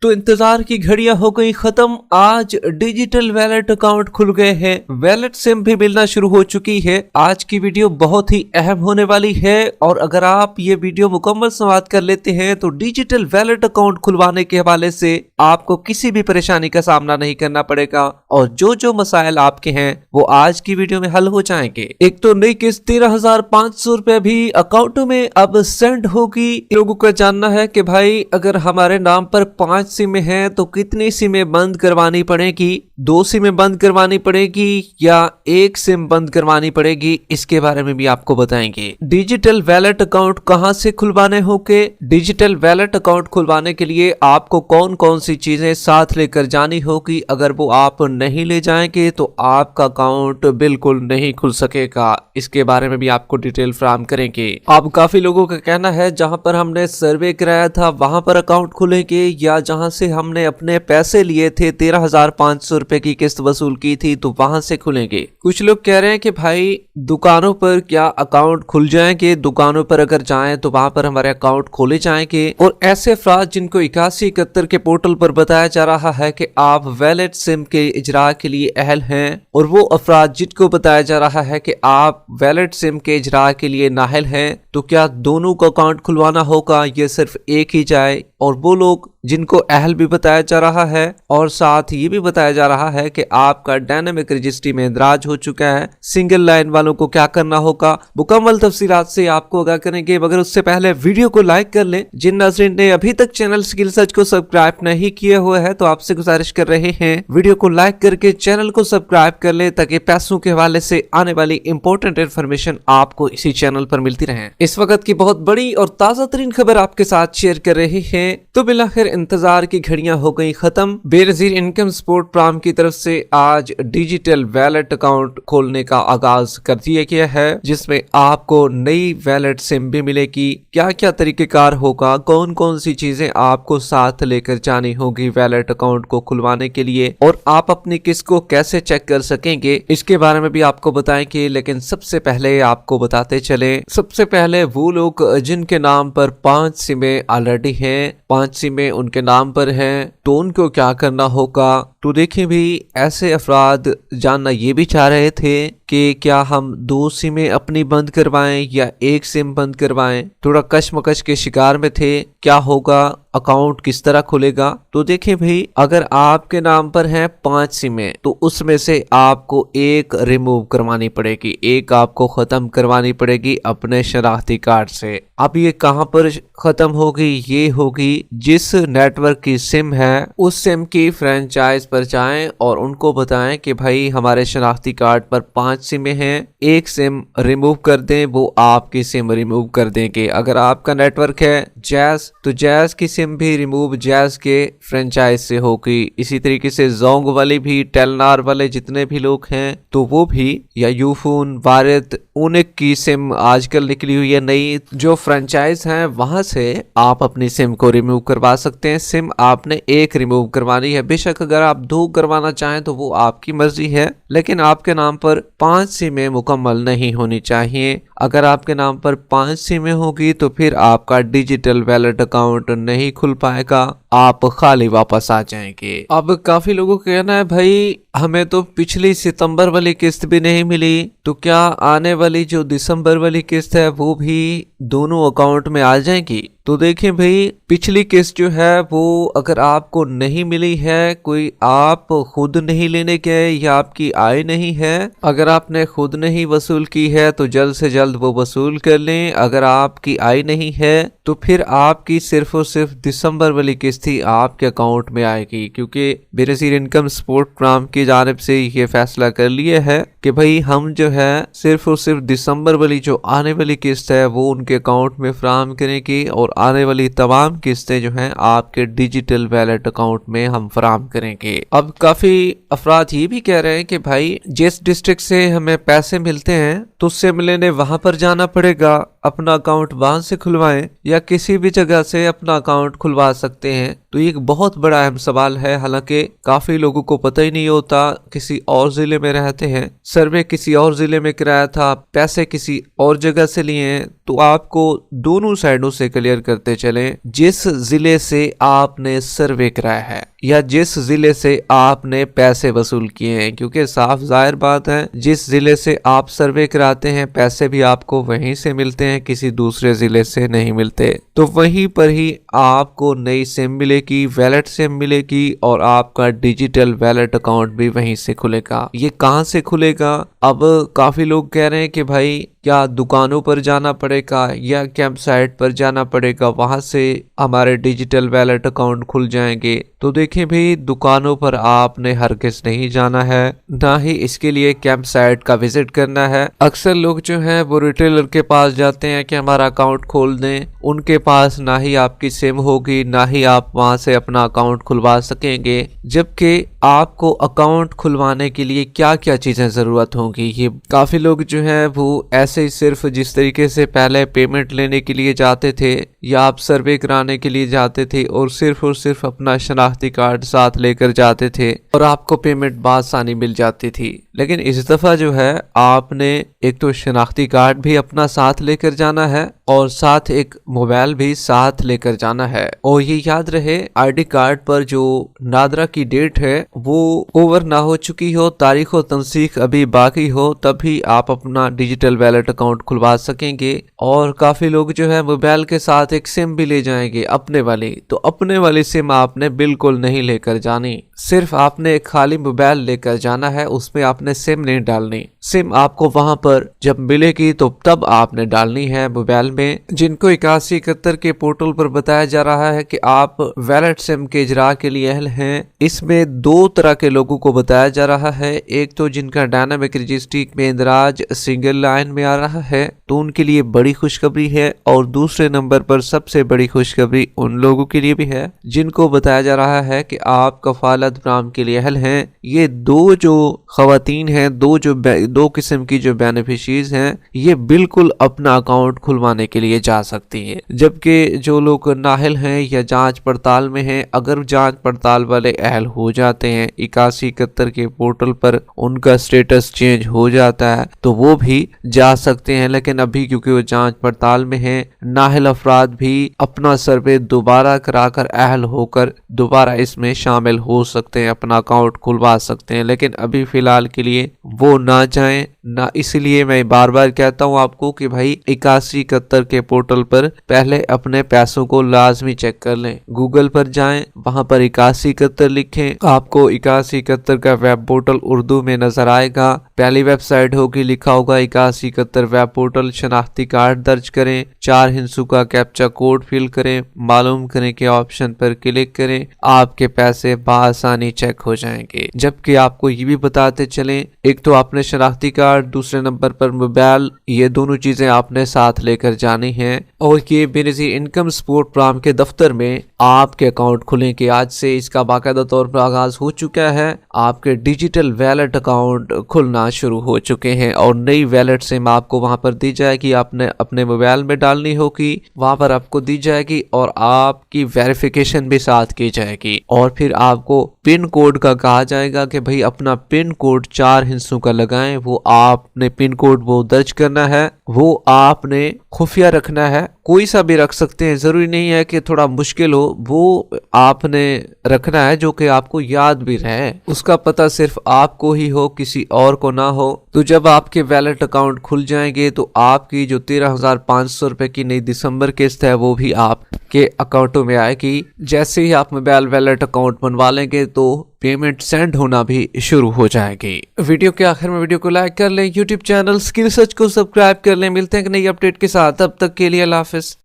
तो इंतजार की घड़ियां हो गई खत्म। आज डिजिटल वैलेट अकाउंट खुल गए हैं, वैलेट सिम भी मिलना शुरू हो चुकी है। आज की वीडियो बहुत ही अहम होने वाली है और अगर आप ये वीडियो मुकम्मल समाप्त कर लेते हैं तो डिजिटल वैलेट अकाउंट खुलवाने के हवाले से आपको किसी भी परेशानी का सामना नहीं करना पड़ेगा और जो जो मसाइल आपके हैं वो आज की वीडियो में हल हो जाएंगे। एक तो नई किस्त 13,500 रुपए भी अकाउंटों में अब सेंड होगी। लोगों को जानना है कि भाई अगर हमारे नाम पर 5 सिमें हैं तो कितनी सिमें बंद करवानी पड़ेगी, 2 सिमें बंद करवानी पड़ेगी या 1 सिम बंद करवानी पड़ेगी, इसके बारे में भी आपको बताएंगे। डिजिटल वैलेट अकाउंट कहां से खुलवाने होंगे, डिजिटल वैलेट अकाउंट खुलवाने के लिए आपको कौन कौन सी चीजें साथ लेकर जानी होगी। अगर वो आप नहीं ले जाएंगे तो आपका अकाउंट बिल्कुल नहीं खुल सकेगा। इसके बारे में भी आपको डिटेल फराहम करेंगे। अब काफी लोगों का कहना है जहां पर हमने सर्वे कराया था वहां पर अकाउंट खुलेंगे या जहां से हमने अपने पैसे लिए थे 13,500 रुपए की किस्त वसूल की थी तो वहां से खुलेंगे। कुछ लोग कह रहे हैं कि भाई दुकानों पर क्या अकाउंट खुल जाएंगे, दुकानों पर अगर जाएं तो वहां पर हमारे अकाउंट खोले जाएंगे। और ऐसे अफराद जिनको 8171 के पोर्टल पर बताया जा रहा है कि आप वैलेट सिम के इजरा के लिए अहल हैं और वो अफराद जिनको बताया जा रहा है कि आप वैलेट सिम के इजरा के लिए नाअहल हैं, तो क्या दोनों का अकाउंट खुलवाना होगा, ये सिर्फ एक ही जाए। और वो लोग जिनको अहल भी बताया जा रहा है और साथ ये भी बताया जा रहा है कि आपका डायनामिक रजिस्ट्री में इंदराज हो चुका है, सिंगल लाइन वालों को क्या करना होगा, मुकम्मल तफसीलात से आपको आगाह करेंगे। मगर उससे पहले वीडियो को लाइक कर लें। जिन नाज़रीन ने अभी तक चैनल स्किल सर्च को सब्सक्राइब नहीं किए हुए है तो आपसे गुजारिश कर रहे हैं वीडियो को लाइक करके चैनल को सब्सक्राइब कर ले ताकि पैसों के हवाले से आने वाली इंपॉर्टेंट इन्फॉर्मेशन आपको इसी चैनल पर मिलती रहे। इस वक्त की बहुत बड़ी और ताजा तरीन खबर आपके साथ शेयर कर रहे हैं। तो बिलाखिर इंतजार की घड़ियां हो गई खत्म। बेनजीर इनकम सपोर्ट प्रोग्राम की तरफ से आज डिजिटल वैलेट अकाउंट खोलने का आगाज कर दिया गया है जिसमें आपको नई वैलेट सिम भी मिलेगी। क्या क्या तरीकेकार होगा, कौन कौन सी चीजें आपको साथ लेकर जानी होगी वैलेट अकाउंट को खुलवाने के लिए और आप अपनी किस्त को कैसे चेक कर सकेंगे, इसके बारे में भी आपको बताएंगे। लेकिन सबसे पहले आपको बताते चले, सबसे पहले वो लोग जिनके नाम पर 5 सिमें ऑलरेडी हैं, 5 सिमें उनके नाम पर हैं, तो उनको क्या करना होगा। तो देखिए भी ऐसे अफराद जानना ये भी चाह रहे थे कि क्या हम 2 सिमें अपनी बंद करवाएं या 1 सिम बंद करवाएं, थोड़ा कशमकश के शिकार में थे, क्या होगा, अकाउंट किस तरह खुलेगा। तो देखिए भाई अगर आपके नाम पर है 5 सिमें तो उसमें से आपको 1 रिमूव करवानी पड़ेगी, 1 आपको खत्म करवानी पड़ेगी अपने शनाख्ती कार्ड से। अब ये कहां पर खत्म होगी, ये होगी जिस नेटवर्क की सिम है उस सिम की फ्रेंचाइज पर जाएं और उनको बताएं कि भाई हमारे शनाख्ती कार्ड पर 5 सिमें हैं, 1 सिम रिमूव कर दें, वो आपकी सिम रिमूव कर देंगे। अगर आपका नेटवर्क है जैज तो जैज की सिम भी रिमूव जैज के फ्रेंचाइज से होगी। इसी तरीके से जोंग वाले भी, टेलनार वाले जितने भी लोग हैं तो वो भी, या यूफोन, वारिद, उनिक की सिम आजकल निकली हुई है नई, जो फ्रेंचाइज हैं वहां से आप अपनी सिम को रिमूव करवा सकते हैं। सिम आपने 1 रिमूव करवानी है, बेशक अगर आप 2 करवाना चाहें तो वो आपकी मर्जी है, लेकिन आपके नाम पर 5 सिमें मुकम्मल नहीं होनी चाहिए। अगर आपके नाम पर 5 सिमें होगी तो फिर आपका डिजिटल वैलेट अकाउंट नहीं खुल पाएगा, आप खाली वापस आ जाएंगे। अब काफी लोगों का कहना है भाई हमें तो पिछली सितंबर वाली किस्त भी नहीं मिली, तो क्या आने वाली जो दिसंबर वाली किस्त है वो भी दोनों अकाउंट में आ जाएगी। तो देखिए भाई पिछली किस्त जो है वो अगर आपको नहीं मिली है, कोई आप खुद नहीं लेने गए या आपकी आय नहीं है, अगर आपने खुद नहीं वसूल की है तो जल्द से जल्द वो वसूल कर लें। अगर आपकी आय नहीं है तो फिर आपकी सिर्फ और सिर्फ दिसंबर वाली किस्त ही आपके अकाउंट में आएगी, क्योंकि बेनजीर इनकम सपोर्ट प्रोग्राम की जानिब से ये फैसला कर लिया है कि भाई हम जो है सिर्फ और सिर्फ दिसंबर वाली जो आने वाली किस्त है वो उनके अकाउंट में फराहम करेंगे और आने वाली तमाम किस्तें जो हैं आपके डिजिटल वैलेट अकाउंट में हम फराहम करेंगे। अब काफी अफराद ये भी कह रहे हैं कि भाई जिस डिस्ट्रिक्ट से हमें पैसे मिलते हैं तो सिम लेने वहां पर जाना पड़ेगा, अपना अकाउंट वहां से खुलवाएं या किसी भी जगह से अपना अकाउंट खुलवा सकते हैं? तो ये एक बहुत बड़ा अहम सवाल है। हालांकि काफी लोगों को पता ही नहीं होता, किसी और जिले में रहते हैं, सर्वे किसी और जिले में कराया था, पैसे किसी और जगह से लिए हैं। तो आपको दोनों साइडों से क्लियर करते चलें, जिस जिले से आपने सर्वे कराया है या जिस जिले से आपने पैसे वसूल किए हैं, क्योंकि साफ जाहिर बात है जिस जिले से आप सर्वे कराते हैं पैसे भी आपको वहीं से मिलते हैं, किसी दूसरे जिले से नहीं मिलते। तो वहीं पर ही आपको नई सिम मिलेगी, वैलेट सिम मिलेगी और आपका डिजिटल वैलेट अकाउंट भी वहीं से खुलेगा। ये कहाँ से खुलेगा? अब काफी लोग कह रहे हैं कि भाई क्या दुकानों पर जाना पड़ेगा या कैंप साइट पर जाना पड़ेगा, वहां से हमारे डिजिटल वैलेट अकाउंट खुल जाएंगे। तो देखिए भाई, दुकानों पर आपने हरगिज़ नहीं जाना है, ना ही इसके लिए कैंप साइट का विजिट करना है। अक्सर लोग जो हैं वो रिटेलर के पास जाते हैं कि हमारा अकाउंट खोल दें। उनके पास ना ही आपकी सिम होगी, ना ही आप वहां से अपना अकाउंट खुलवा सकेंगे। जबकि आपको अकाउंट खुलवाने के लिए क्या क्या चीजें जरूरत होंगी, ये काफी लोग जो हैं वो ऐसे ही सिर्फ जिस तरीके से पहले पेमेंट लेने के लिए जाते थे या आप सर्वे कराने के लिए जाते थे और सिर्फ अपना शनाख्ती कार्ड साथ लेकर जाते थे और आपको पेमेंट बआसानी मिल जाती थी। लेकिन इस दफा जो है आपने एक तो शनाख्ती कार्ड भी अपना साथ लेकर जाना है और साथ एक मोबाइल भी साथ लेकर जाना है। और ये याद रहे, आईडी कार्ड पर जो नादरा की डेट है वो ओवर ना हो चुकी हो, तारीख व तंसीख अभी बाकी हो, तभी आप अपना डिजिटल वैलेट अकाउंट खुलवा सकेंगे। और काफी लोग जो है मोबाइल के साथ एक सिम भी ले जाएंगे अपने वाली। तो अपने वाली सिम आपने बिल्कुल नहीं लेकर जानी, सिर्फ आपने एक खाली मोबाइल लेकर जाना है, उसमें आपने सिम नहीं डालनी। सिम आपको वहां पर जब मिलेगी तो तब आपने डालनी है मोबाइल में। जिनको 8171 के पोर्टल पर बताया जा रहा है कि आप वैलेट सिम के इजरा के लिए अहल हैं, इसमें दो तरह के लोगों को बताया जा रहा है। एक तो जिनका डायनामिक रजिस्ट्री में इंदराज सिंगल लाइन में आ रहा है, तो उनके लिए बड़ी खुशखबरी है। और दूसरे नंबर पर सबसे बड़ी खुशखबरी उन लोगों के लिए भी है जिनको बताया जा रहा है कि आप कफालत फराहम के लिए अहल हैं। ये दो जो खवातीन हैं, दो किस्म की जो बेनिफिशरीज हैं, ये बिल्कुल अपना अकाउंट खुलवाने के लिए जा सकती हैं। जबकि जो लोग नाअहल हैं या जांच पड़ताल में हैं, अगर जांच पड़ताल वाले अहल हो जाते हैं, 8171 के पोर्टल पर उनका स्टेटस चेंज हो जाता है, तो वो भी जा सकते हैं। लेकिन अभी क्योंकि वो जांच पड़ताल में हैं, नाअहल अफराद भी अपना सर्वे दोबारा कराकर अहल होकर दोबारा इसमें शामिल हो सकते हैं, अपना अकाउंट खुलवा सकते हैं। लेकिन अभी फिलहाल के लिए वो ना जाएं ना। इसलिए मैं बार बार कहता हूं आपको कि भाई 8171 के पोर्टल पर पहले अपने पैसों को लाजमी चेक कर लें। गूगल पर जाएं, वहां पर 8171 लिखें, आपको 8171 का वेब पोर्टल उर्दू में नजर आएगा। पहली वेबसाइट होगी, लिखा होगा 8171 वेब पोर्टल। शनाख्ती कार्ड दर्ज करें, 4 हिंसों का कैप्चा कोड फिल करें, मालूम करें के ऑप्शन पर क्लिक करें, आपके पैसे बआसानी चेक हो जाएंगे। जबकि आपको ये भी बताते चलें, एक तो आपने शनाख्ती कार्ड, दूसरे नंबर पर मोबाइल, ये दोनों चीजें आपने साथ लेकर जानी हैं। और ये बेनज़ीर इनकम सपोर्ट प्रोग्राम के दफ्तर में आपके अकाउंट खुलें कि आज से इसका बाकायदा तौर पर आगाज हो चुका है। आपके डिजिटल वैलेट अकाउंट खुलना शुरू हो चुके हैं और नई वैलेट सिम आपको वहां पर दी जाएगी, आपने अपने मोबाइल में डालनी होगी, वहां पर आपको दी जाएगी और आपकी वेरिफिकेशन भी साथ की जाएगी। और फिर आपको पिन कोड का कहा जाएगा कि भाई अपना पिन कोड 4 हिस्सों का लगाएं। वो आपने पिन कोड वो दर्ज करना है, वो आपने खुफिया रखना है, कोई सा भी रख सकते हैं, जरूरी नहीं है कि थोड़ा मुश्किल हो, वो आपने रखना है जो कि आपको याद भी रहे, उसका पता सिर्फ आपको ही हो, किसी और को ना हो। तो जब आपके वैलेट अकाउंट खुल जाएंगे तो आपकी जो 13,500 रुपए की नई दिसंबर किस्त है वो भी आपके अकाउंटों में आएगी। जैसे ही आप मोबाइल वैलेट अकाउंट बनवा लेंगे तो पेमेंट सेंड होना भी शुरू हो जाएगी। वीडियो के आखिर में वीडियो को लाइक कर लें, यूट्यूब चैनल स्किल सर्च को सब्सक्राइब कर लें। मिलते हैं एक नई अपडेट के साथ, तब तक के लिए अल्लाह हाफिज।